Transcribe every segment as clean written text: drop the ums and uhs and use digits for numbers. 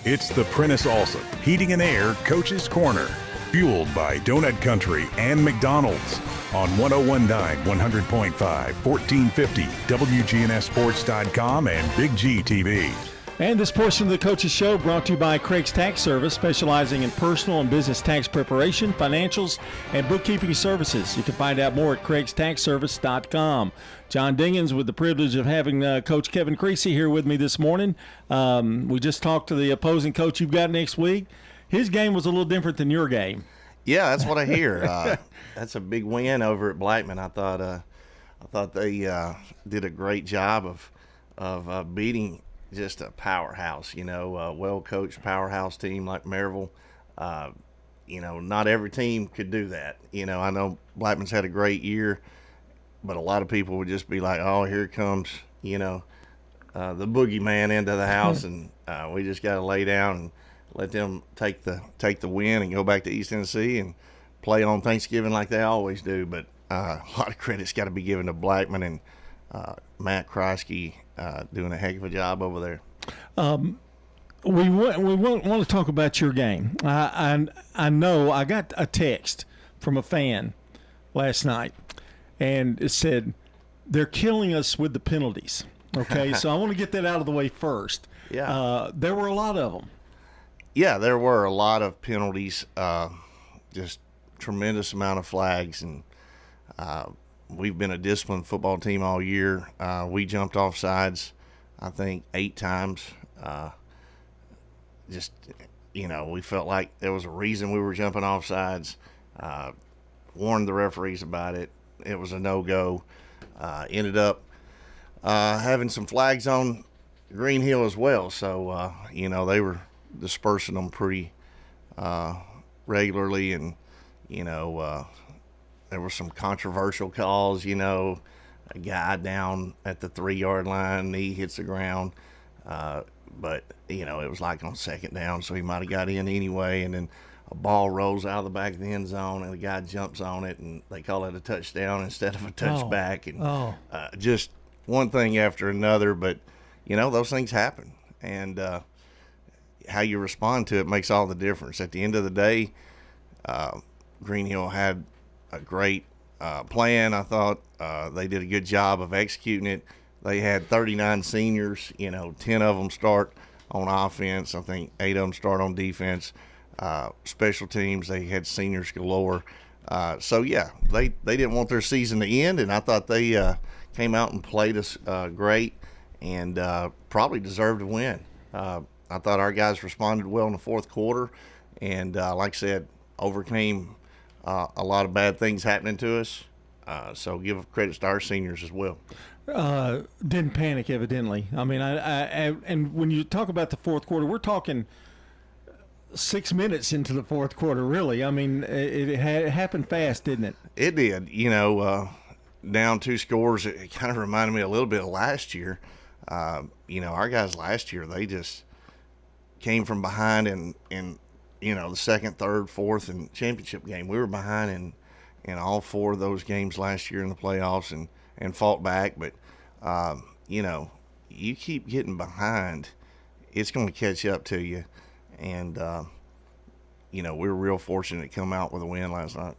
It's the Prentice Allsup Heating and Air Coach's Corner, fueled by Donut Country and McDonald's on 1019 100.5, 1450 WGNSSports.com and Big G TV. And this portion of the Coach's Show brought to you by Craig's Tax Service, specializing in personal and business tax preparation, financials, and bookkeeping services. You can find out more at CraigsTaxService.com. John Dingens with the privilege of having Coach Kevin Creasy here with me this morning. We just talked to the opposing coach you've got next week. His game was a little different than your game. Yeah, that's what I hear. That's a big win over at Blackman. I thought they did a great job of beating just a powerhouse, well-coached powerhouse team like Maryville. Not every team could do that. I know Blackman's had a great year, but a lot of people would just be like, oh, here comes, the boogeyman into the house, and we just got to lay down and let them take the win and go back to East Tennessee and play on Thanksgiving like they always do. But a lot of credit's got to be given to Blackman and Matt Kreisky doing a heck of a job over there. We want to talk about your game. I know I got a text from a fan last night, and it said, they're killing us with the penalties. Okay, so I want to get that out of the way first. Yeah. There were a lot of them. Yeah, there were a lot of penalties, just tremendous amount of flags, and we've been a disciplined football team all year. We jumped off sides, I think, 8 times. We felt like there was a reason we were jumping off sides. Warned the referees about it. It was a no-go. Ended up having some flags on Green Hill as well. So, they were dispersing them pretty regularly, and, there were some controversial calls, a guy down at the 3-yard line, knee hits the ground. But, it was like on second down, so he might have got in anyway. And then a ball rolls out of the back of the end zone, and the guy jumps on it, and they call it a touchdown instead of a touchback. Just one thing after another. But, those things happen. And how you respond to it makes all the difference. At the end of the day, Green Hill had a great plan. I thought they did a good job of executing it. They had 39 seniors, 10 of them start on offense. I think 8 of them start on defense. Special teams, they had seniors galore. They didn't want their season to end, and I thought they came out and played us great and probably deserved to win. I thought our guys responded well in the fourth quarter, and like I said, overcame a lot of bad things happening to us. So give credits to our seniors as well. Didn't panic, evidently. I mean, and when you talk about the fourth quarter, we're talking 6 minutes into the fourth quarter, really. I mean, it happened fast, didn't it? It did. Down 2 scores, it kind of reminded me a little bit of last year. Our guys last year, they just came from behind in the second, third, fourth, and championship game. We were behind in all 4 of those games last year in the playoffs and fought back. But, you keep getting behind, it's going to catch up to you. And, we were real fortunate to come out with a win last night.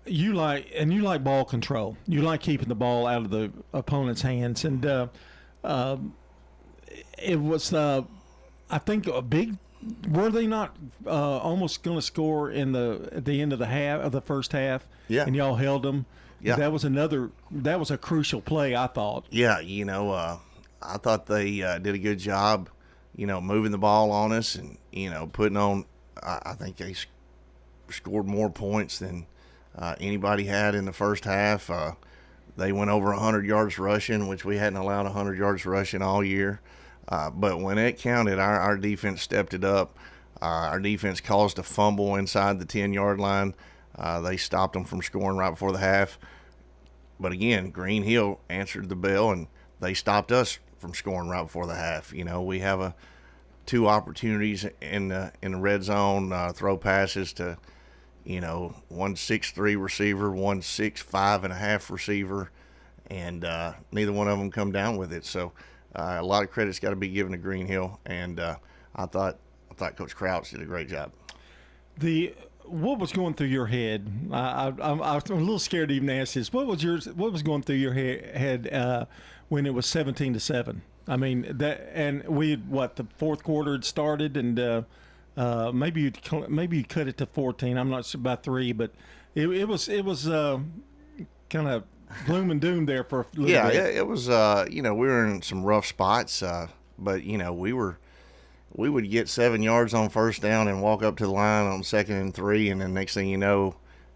You like ball control. You like keeping the ball out of the opponent's hands. And it was, I think, a big – were they not almost going to score at the end of the first half? Yeah. And y'all held them? Yeah. That was a crucial play, I thought. Yeah, I thought they did a good job, moving the ball on us and, putting on – I think they scored more points than anybody had in the first half. They went over 100 yards rushing, which we hadn't allowed 100 yards rushing all year. But when it counted, our defense stepped it up. Our defense caused a fumble inside the 10-yard line. They stopped them from scoring right before the half. But again, Green Hill answered the bell, and they stopped us from scoring right before the half. We have 2 opportunities in the red zone, throw passes to, one 6'3" receiver, one 6'5.5" receiver, and neither one of them come down with it. So a lot of credit's got to be given to Green Hill, and I thought I thought Coach Crouch did a great job. What was going through your head? I'm a little scared to even ask this. What was going through your head when it was 17-7? I mean and the fourth quarter had started, and maybe you cut it to 14. I'm not sure about 3, but it was kind of gloom and doom there for a little bit. Yeah, it was. We were in some rough spots, but we would get 7 yards on first down and walk up to the line on 2nd and 3, and then next thing you know,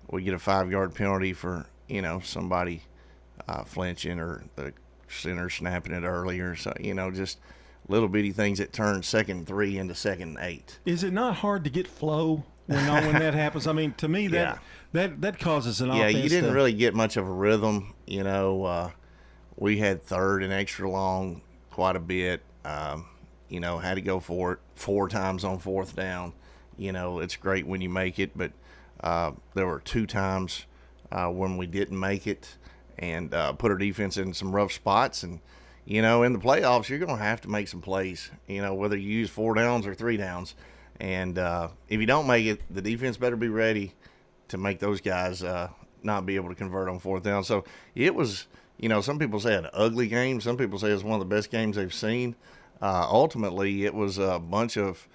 we get a 5-yard penalty for somebody flinching or the center snapping it earlier. So just little bitty things that turn 2nd and 3 into 2nd and 8. Is it not hard to get flow when that happens? I mean, to me that causes an offense. Yeah, you didn't really get much of a rhythm. We had 3rd and extra long quite a bit. Had to go for it 4 times on 4th down. It's great when you make it, but there were 2 times when we didn't make it and put our defense in some rough spots. And, in the playoffs, you're going to have to make some plays, whether you use 4 downs or 3 downs. And if you don't make it, the defense better be ready to make those guys not be able to convert on 4th down. So it was, some people say an ugly game. Some people say it's one of the best games they've seen. Ultimately, it was a bunch of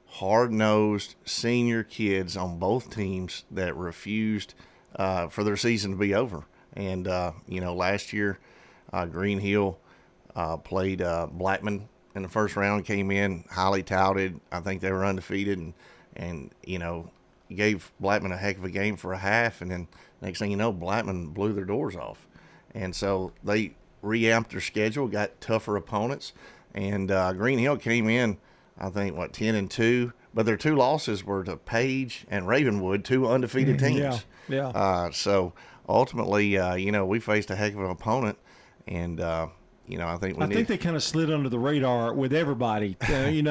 hard-nosed senior kids on both teams that refused for their season to be over. And, last year, Green Hill played Blackman in the first round, came in highly touted. I think they were undefeated and gave Blackman a heck of a game for a half. And then next thing you know, Blackman blew their doors off. And so they reamped their schedule, got tougher opponents. And Green Hill came in, I think, 10-2, but their 2 losses were to Page and Ravenwood, 2 undefeated teams. Yeah. So ultimately, we faced a heck of an opponent, and I think they kind of slid under the radar with everybody. In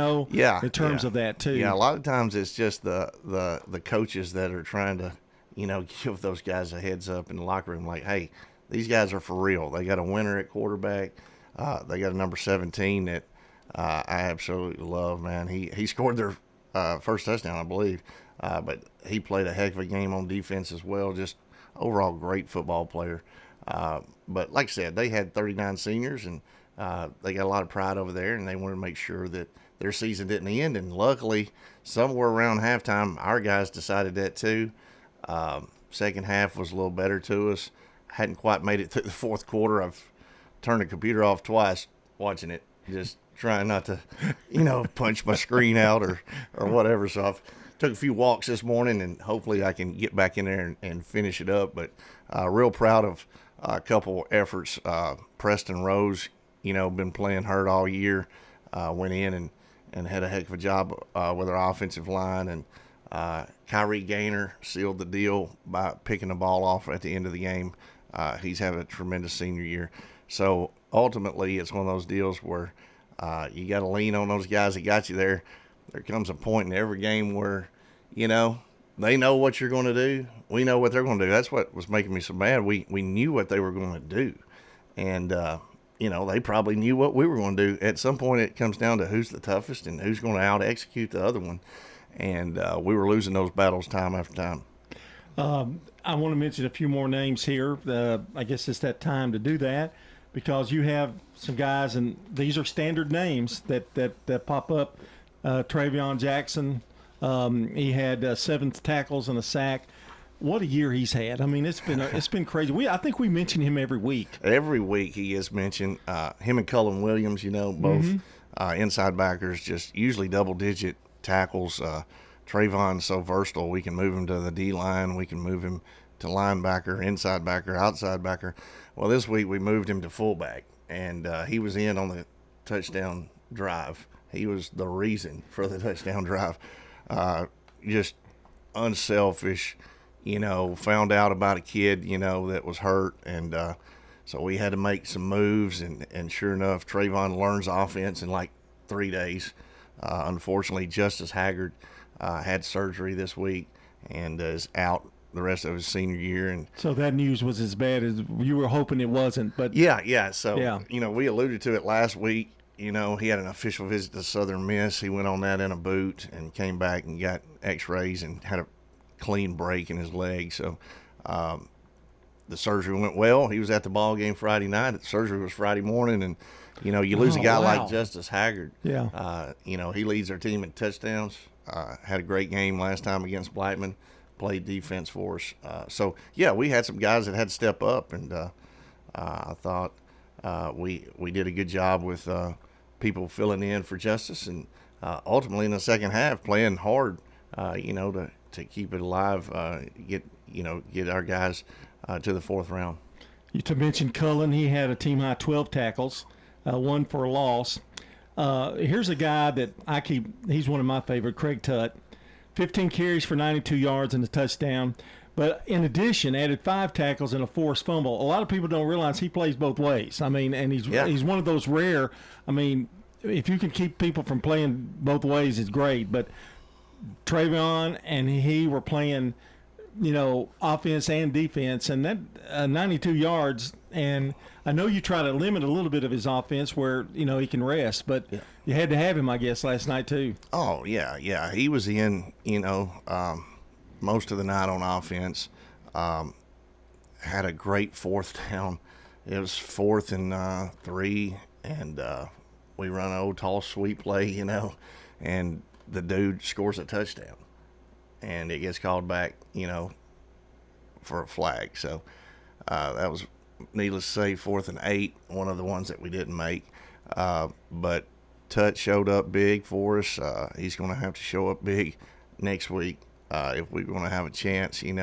terms of that too. Yeah, a lot of times it's just the coaches that are trying to, give those guys a heads up in the locker room, like, hey, these guys are for real. They got a winner at quarterback. They got a number 17 that I absolutely love, man. He scored their first touchdown, I believe, but he played a heck of a game on defense as well. Just overall great football player. But like I said, they had 39 seniors, and they got a lot of pride over there, and they wanted to make sure that their season didn't end. And luckily, somewhere around halftime, our guys decided that too. Second half was a little better to us. Hadn't quite made it through the fourth quarter. I've turned the computer off twice watching it, just trying not to, punch my screen out or whatever. So I've took a few walks this morning, and hopefully I can get back in there and finish it up. But real proud of a couple efforts. Preston Rose, been playing hurt all year, went in and had a heck of a job with our offensive line. And Kyrie Gaynor sealed the deal by picking the ball off at the end of the game. He's having a tremendous senior year. So ultimately, it's one of those deals where you got to lean on those guys that got you there. There comes a point in every game where, they know what you're going to do. We know what they're going to do. That's what was making me so mad. We knew what they were going to do. And, they probably knew what we were going to do. At some point, it comes down to who's the toughest and who's going to out-execute the other one. And we were losing those battles time after time. I want to mention a few more names here. I guess it's that time to do that, because you have some guys, and these are standard names that pop up. Travion Jackson, he had 7 tackles and a sack. What a year he's had! I mean, it's been crazy. I think we mention him every week. Every week he is mentioned. Him and Cullen Williams, both inside backers, just usually double-digit tackles. Trayvon's so versatile. We can move him to the D-line. We can move him to linebacker, inside backer, outside backer. Well, this week we moved him to fullback, and he was in on the touchdown drive. He was the reason for the touchdown drive. Just unselfish, found out about a kid, that was hurt. And so we had to make some moves. And sure enough, Trayvon learns offense in like 3 days. Unfortunately, Justice Haggard had surgery this week and is out the rest of his senior year. And so that news was as bad as you were hoping it wasn't. But yeah. So, we alluded to it last week. he had an official visit to Southern Miss. He went on that in a boot and came back and got x-rays and had a clean break in his leg. So the surgery went well. He was at the ball game Friday night. The surgery was Friday morning. And, you lose a guy like Justice Haggard. Yeah. He leads our team in touchdowns. Had a great game last time against Blackman. Played defense for us. We had some guys that had to step up. And I thought we did a good job with people filling in for Justice. And ultimately in the second half, playing hard, to keep it alive, get our guys to the fourth round. You mentioned Cullen. He had a team high 12 tackles, one for a loss. Here's a guy that he's one of my favorite, Craig Tutt. 15 carries for 92 yards and a touchdown. But in addition, added 5 tackles and a forced fumble. A lot of people don't realize he plays both ways. I mean, and he's one of those rare. I mean, if you can keep people from playing both ways, it's great. But Travion and he were playing, offense and defense, and that 92 yards. And I know you try to limit a little bit of his offense where he can rest, but you had to have him, I guess, last night too. Oh yeah. He was in, most of the night on offense. Had a great fourth down. It was 4th and 3, and we run an old tall sweep play, and the dude scores a touchdown, and it gets called back, for a flag. So that was, needless to say, 4th and 8, one of the ones that we didn't make. But Tut showed up big for us. He's going to have to show up big next week if we're going to have a chance. It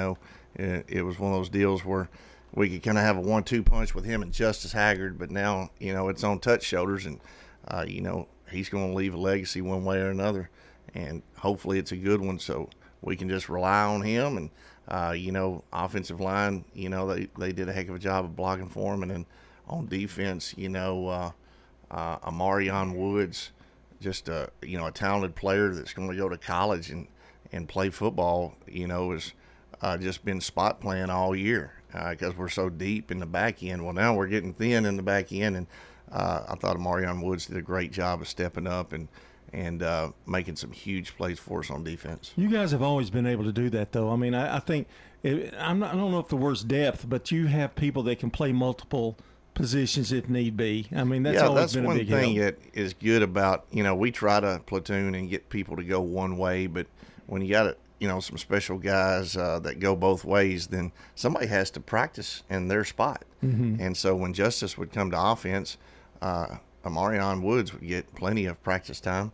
was one of those deals where we could kind of have a 1-2 punch with him and Justice Haggard, but now, it's on Tut's shoulders, and, he's going to leave a legacy one way or another, and hopefully it's a good one, so we can just rely on him. And, offensive line, they did a heck of a job of blocking for him. And then on defense, Amarion Woods, just a talented player that's going to go to college and play football, has just been spot playing all year because we're so deep in the back end. Well, now we're getting thin in the back end, and I thought Amarion Woods did a great job of stepping up and making some huge plays for us on defense. You guys have always been able to do that, though. I mean, I think I don't know if the word's depth, but you have people that can play multiple positions if need be. I mean, that's always been a big help. That's one thing that is good about, we try to platoon and get people to go one way, but when you got some special guys that go both ways, then somebody has to practice in their spot. Mm-hmm. And so when Justice would come to offense, Amarion Woods would get plenty of practice time,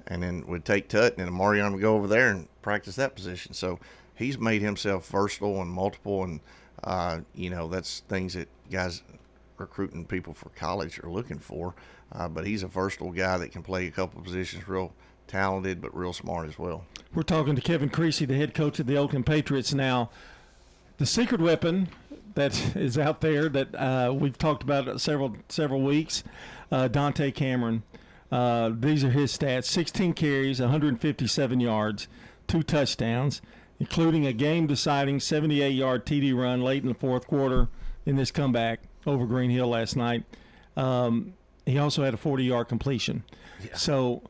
and then would take Tut, and Amarion would go over there and practice that position. So he's made himself versatile and multiple, and that's things that guys recruiting people for college are looking for. But he's a versatile guy that can play a couple of positions, real talented but real smart as well. We're talking to Kevin Creasy, the head coach of the Oakland Patriots. Now, the secret weapon that is out there that we've talked about several weeks, Dante Cameron. These are his stats: 16 carries, 157 yards, 2 touchdowns, including a game-deciding 78-yard TD run late in the fourth quarter in this comeback over Green Hill last night. He also had a 40-yard completion. Yeah. So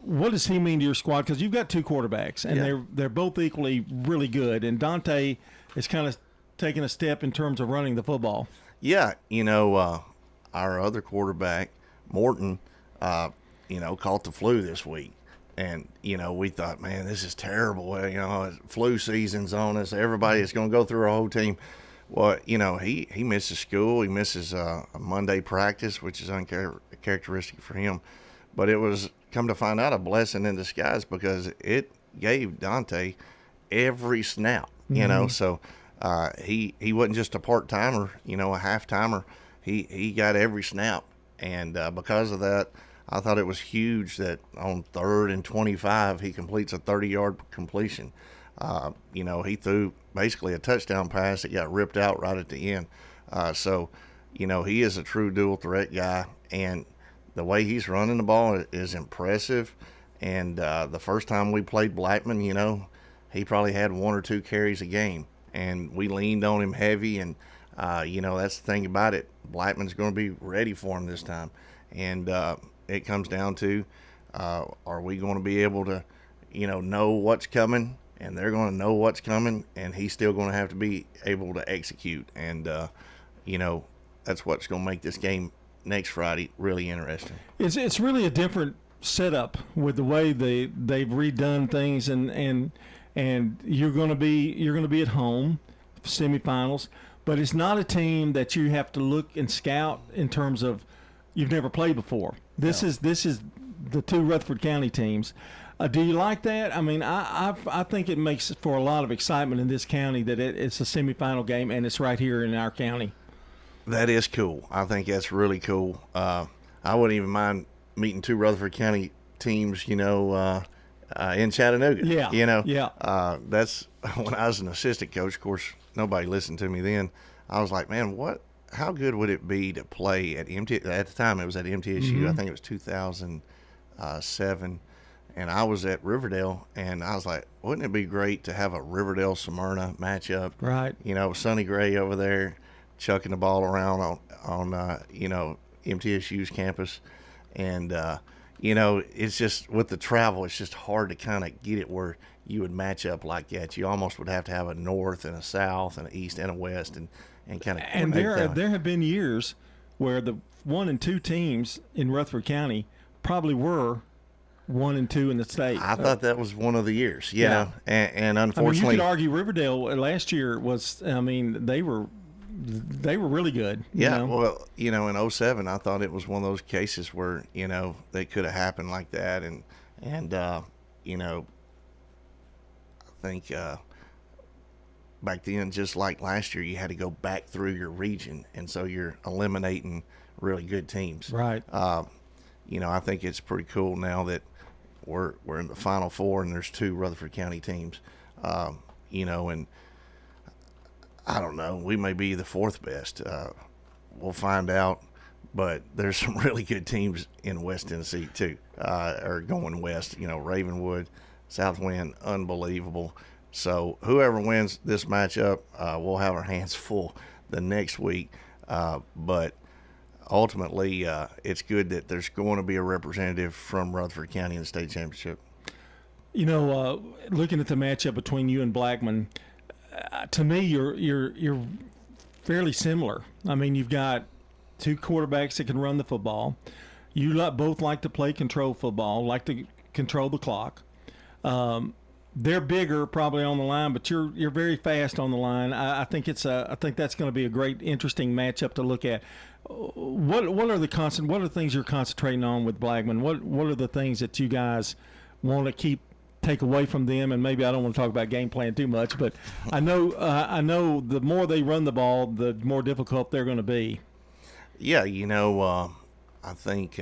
what does he mean to your squad? Because you've got 2 quarterbacks, and they're both equally really good. And Dante is kind of taking a step in terms of running the football. Yeah, our other quarterback, Morton, caught the flu this week. And, we thought, man, this is terrible. Flu season's on us. Everybody is going to go through our whole team. Well, he misses school. He misses a Monday practice, which is uncharacteristic for him. But it was, come to find out, a blessing in disguise because it gave Dante every snap, So he wasn't just a part-timer, a half-timer. He got every snap. And because of that, I thought it was huge that on 3rd and 25, he completes a 30-yard completion. He threw basically a touchdown pass that got ripped out right at the end. So he is a true dual threat guy, and the way he's running the ball is impressive. And the first time we played Blackman, he probably had 1 or 2 carries a game, and we leaned on him heavy. And that's the thing about it. Blackman's going to be ready for him this time. And it comes down to, are we going to be able to, know what's coming, and they're going to know what's coming, and he's still going to have to be able to execute. And, that's what's going to make this game next Friday really interesting. It's really a different setup with the way they've redone things, and you're going to be at home, semifinals, but it's not a team that you have to look and scout in terms of you've never played before. This is the two Rutherford County teams. Do you like that? I mean, I think it makes for a lot of excitement in this county that it's a semifinal game and it's right here in our county. That is cool. I think that's really cool. I wouldn't even mind meeting two Rutherford County teams, in Chattanooga. Yeah. Yeah. That's when I was an assistant coach. Of course, nobody listened to me then. I was like, man, how good would it be to play at MTSU? At the time, it was at MTSU. Mm-hmm. I think it was 2007. And I was at Riverdale, and I was like, wouldn't it be great to have a Riverdale-Smyrna matchup? Right. Sonny Gray over there chucking the ball around on MTSU's campus. And, it's just with the travel, it's just hard to kind of get it where you would match up like that. You almost would have to have a north and a south and an east and a west and kind of. And there have been years where the 1 and 2 teams in Rutherford County probably were 1 and 2 in the state. I thought that was one of the years, and unfortunately, you could argue Riverdale last year was. I mean, they were really good. Yeah, well, in 2007, I thought it was one of those cases where they could have happened like that, and I think back then, just like last year, you had to go back through your region, and so you're eliminating really good teams. Right. I think it's pretty cool now that we're in the Final Four, and there's 2 Rutherford County teams. And I don't know, we may be the 4th best. We'll find out. But there's some really good teams in West Tennessee too, or going west. Ravenwood, Southwind, unbelievable. So whoever wins this matchup, we'll have our hands full the next week. But ultimately, it's good that there's going to be a representative from Rutherford County in the state championship. Looking at the matchup between you and Blackman, to me, you're fairly similar. I mean, you've got 2 quarterbacks that can run the football. You both like to play control football, like to control the clock. They're bigger probably on the line, but you're very fast on the line. I think that's going to be a great, interesting matchup to look at. What are the things you're concentrating on with Blackman? What are the things that you guys want to take away from them? And maybe I don't want to talk about game plan too much, but I know the more they run the ball, the more difficult they're going to be. Yeah, I think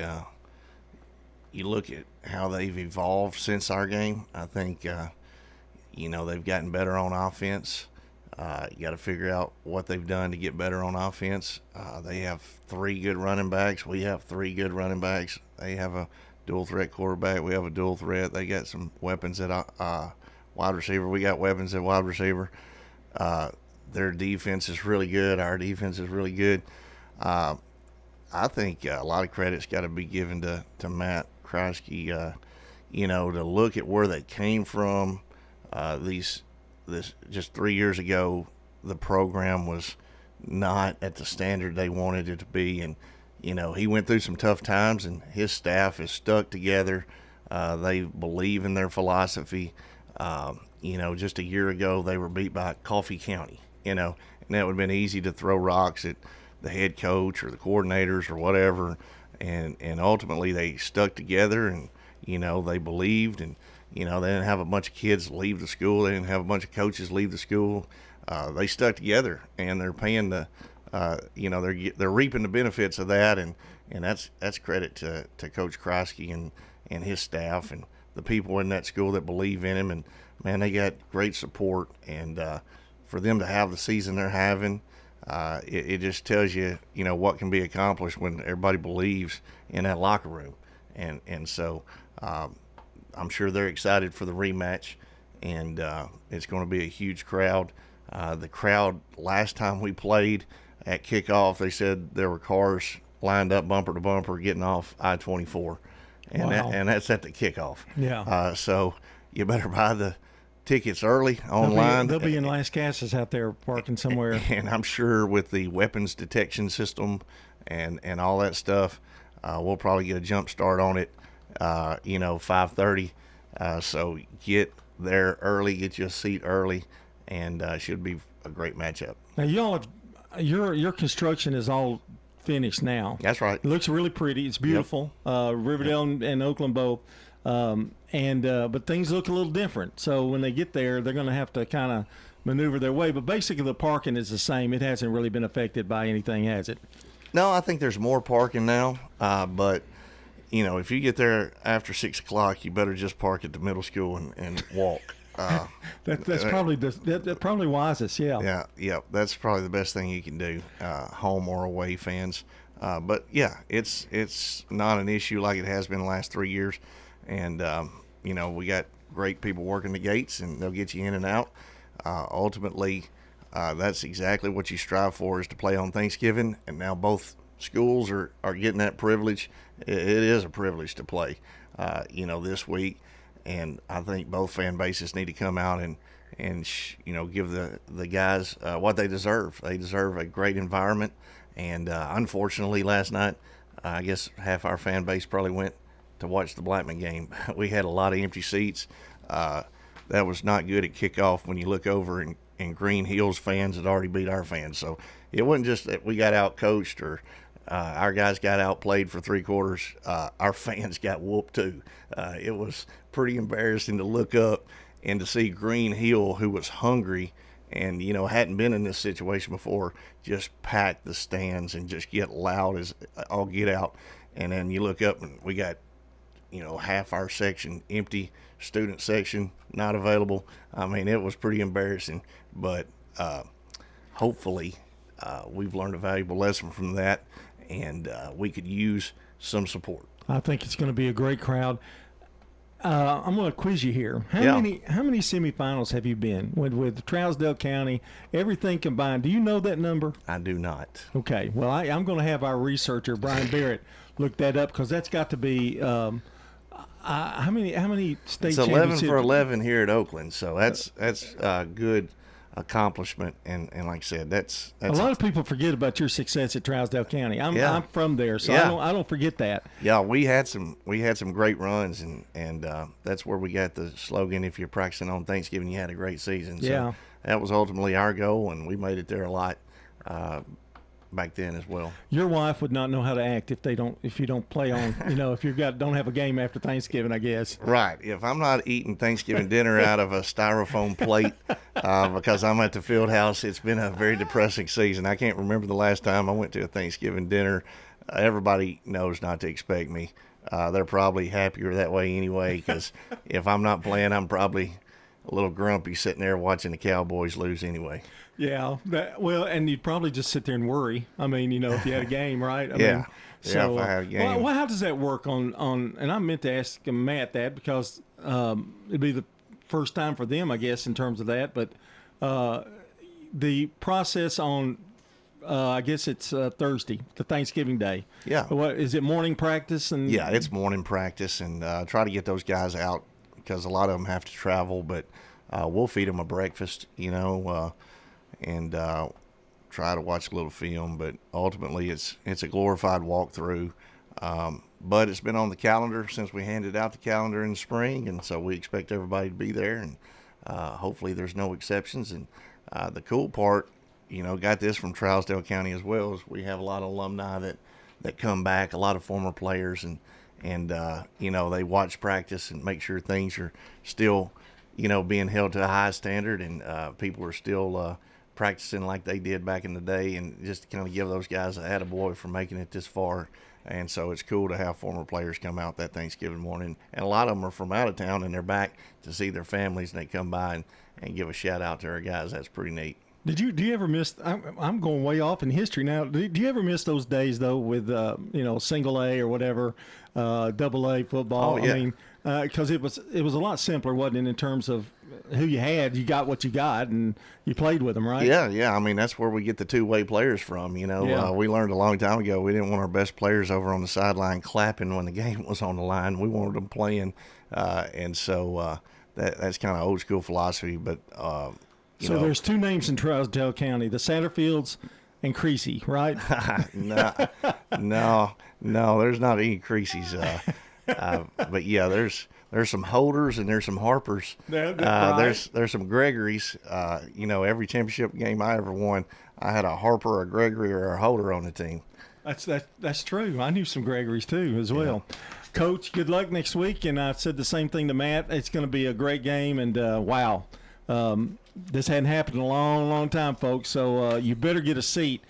you look at how they've evolved since our game. I think they've gotten better on offense. You got to figure out what they've done to get better on offense. They have 3 good running backs. We have 3 good running backs. They have a dual threat quarterback. We have a dual threat. They got some weapons at wide receiver. We got weapons at wide receiver. Their defense is really good. Our defense is really good. I think a lot of credit's got to be given to Matt Kreisky, to look at where they came from. This just 3 years ago, the program was not at the standard they wanted it to be, and he went through some tough times, and his staff is stuck together. They believe in their philosophy. Just a year ago they were beat by Coffee County, and that would have been easy to throw rocks at the head coach or the coordinators or whatever, and ultimately they stuck together, and they believed, and they didn't have a bunch of kids leave the school. They didn't have a bunch of coaches leave the school. They stuck together, and they're paying they're reaping the benefits of that, and that's credit to Coach Kreisky and his staff and the people in that school that believe in him. And man, they got great support, and for them to have the season they're having, it just tells you what can be accomplished when everybody believes in that locker room, and so I'm sure they're excited for the rematch, and it's going to be a huge crowd. The crowd last time we played at kickoff, they said there were cars lined up bumper to bumper getting off I-24. And, Wow. and that's at the kickoff. Yeah. So you better buy the tickets early online. They'll be in Las Casas out there parking somewhere. And I'm sure with the weapons detection system and all that stuff, we'll probably get a jump start on it, 5:30. So get there early, get you a seat early, and should be a great matchup. Now, y'all have your construction is all finished now. That's right. It looks really pretty. It's beautiful. Riverdale and Oakland both. But things look a little different. So when they get there, they're going to have to kind of maneuver their way. But basically, the parking is the same. It hasn't really been affected by anything, has it? No, I think there's more parking now. But if you get there after 6 o'clock, you better just park at the middle school and walk. That's probably that's probably wisest. Yeah. Yeah. That's probably the best thing you can do, home or away fans. But yeah, it's not an issue like it has been the last 3 years. And, we got great people working the gates, and they'll get you in and out. Ultimately, that's exactly what you strive for, is to play on Thanksgiving. And now both schools are getting that privilege. It is a privilege to play, this week. And I think both fan bases need to come out and give the guys what they deserve. They deserve a great environment. And unfortunately, last night, I guess half our fan base probably went to watch the Blackman game. We had a lot of empty seats. That was not good at kickoff when you look over and Green Hills fans had already beat our fans. So it wasn't just that we got out coached or our guys got outplayed for 3 quarters. Our fans got whooped too. It was pretty embarrassing to look up and to see Green Hill, who was hungry and hadn't been in this situation before, just pack the stands and just get loud as all get out. And then you look up and we got half our section empty, student section not available. I mean, it was pretty embarrassing, but hopefully we've learned a valuable lesson from that, and we could use some support. I think it's going to be a great crowd. I'm going to quiz you here. How many semifinals have you been with Trousdale County, everything combined? Do you know that number? I do not. Okay. Well, I'm going to have our researcher Brian Barrett look that up, because that's got to be how many state It's championships? 11 for 11 here at Oakland, so that's a good accomplishment. And like I said, that's a lot of people forget about your success at Trousdale County. I'm from there, so Yeah. I don't forget that. Yeah, we had some great runs, and that's where we got the slogan, if you're practicing on Thanksgiving, you had a great season. So Yeah. that was ultimately our goal, and we made it there a lot back then as well. Your wife would not know how to act if you don't play on, if don't have a game after Thanksgiving, I guess. Right. If I'm not eating Thanksgiving dinner out of a styrofoam plate because I'm at the field house, it's been a very depressing season. I can't remember the last time I went to a Thanksgiving dinner. Everybody knows not to expect me. They're probably happier that way anyway, because if I'm not playing, I'm probably a little grumpy sitting there watching the Cowboys lose anyway. Yeah. And you'd probably just sit there and worry. I mean, if you had a game, right? Yeah. So, if I had a game. Well, how does that work on? And I meant to ask Matt that, because it'd be the first time for them, I guess, in terms of that. But the process on, I guess it's Thursday, the Thanksgiving Day. Yeah. What is it? Morning practice and? Yeah, it's morning practice, and try to get those guys out, because a lot of them have to travel. But we'll feed them a breakfast, and try to watch a little film. But ultimately, it's a glorified walkthrough. But it's been on the calendar since we handed out the calendar in the spring, and so we expect everybody to be there, and hopefully there's no exceptions. And the cool part, got this from Trousdale County as well, is we have a lot of alumni that come back, a lot of former players, and they watch practice and make sure things are still, being held to a high standard, and people are still practicing like they did back in the day, and just to kind of give those guys a attaboy for making it this far. And so it's cool to have former players come out that Thanksgiving morning, and a lot of them are from out of town, and they're back to see their families, and they come by and give a shout out to our guys. That's pretty neat. Do you ever miss? I'm going way off in history now. Do you ever miss those days though with single A or whatever, double A football? Oh, yeah. I mean, because it was a lot simpler, wasn't it, in terms of who you had, you got what you got, and you played with them, right? Yeah. I mean, that's where we get the two-way players from. You know, Yeah. We learned a long time ago we didn't want our best players over on the sideline clapping when the game was on the line. We wanted them playing, and so that's kind of old school philosophy. But so there's two names in Trousdale County: the Satterfields and Creasy, right? no, there's not any Creasy's. But yeah, there's some Holders and there's some Harpers. Right. There's some Gregorys. Every championship game I ever won, I had a Harper, a Gregory, or a Holder on the team. That's true. I knew some Gregorys too as well. Coach, good luck next week. And I said the same thing to Matt. It's going to be a great game. And wow, this hadn't happened in a long, long time, folks. So you better get a seat.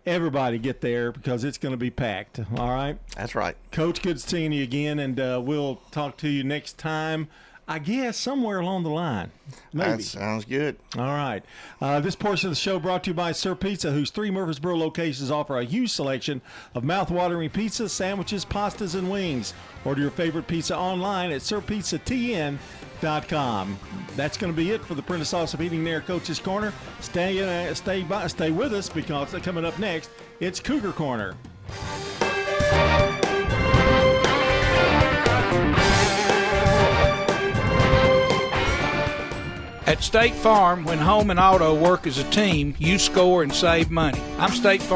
Everybody get there because it's going to be packed. All right. That's right. Coach, good seeing you again. And we'll talk to you next time, I guess, somewhere along the line. Maybe. That sounds good. All right. This portion of the show brought to you by Sir Pizza, whose 3 Murfreesboro locations offer a huge selection of mouth-watering pizzas, sandwiches, pastas, and wings. Order your favorite pizza online at sirpizzatn.com. That's going to be it for the Prentice Awesome Heating and Air Coach's Corner. Stay with us because coming up next, it's Cougar Corner. At State Farm, when home and auto work as a team, you score and save money. I'm State Farm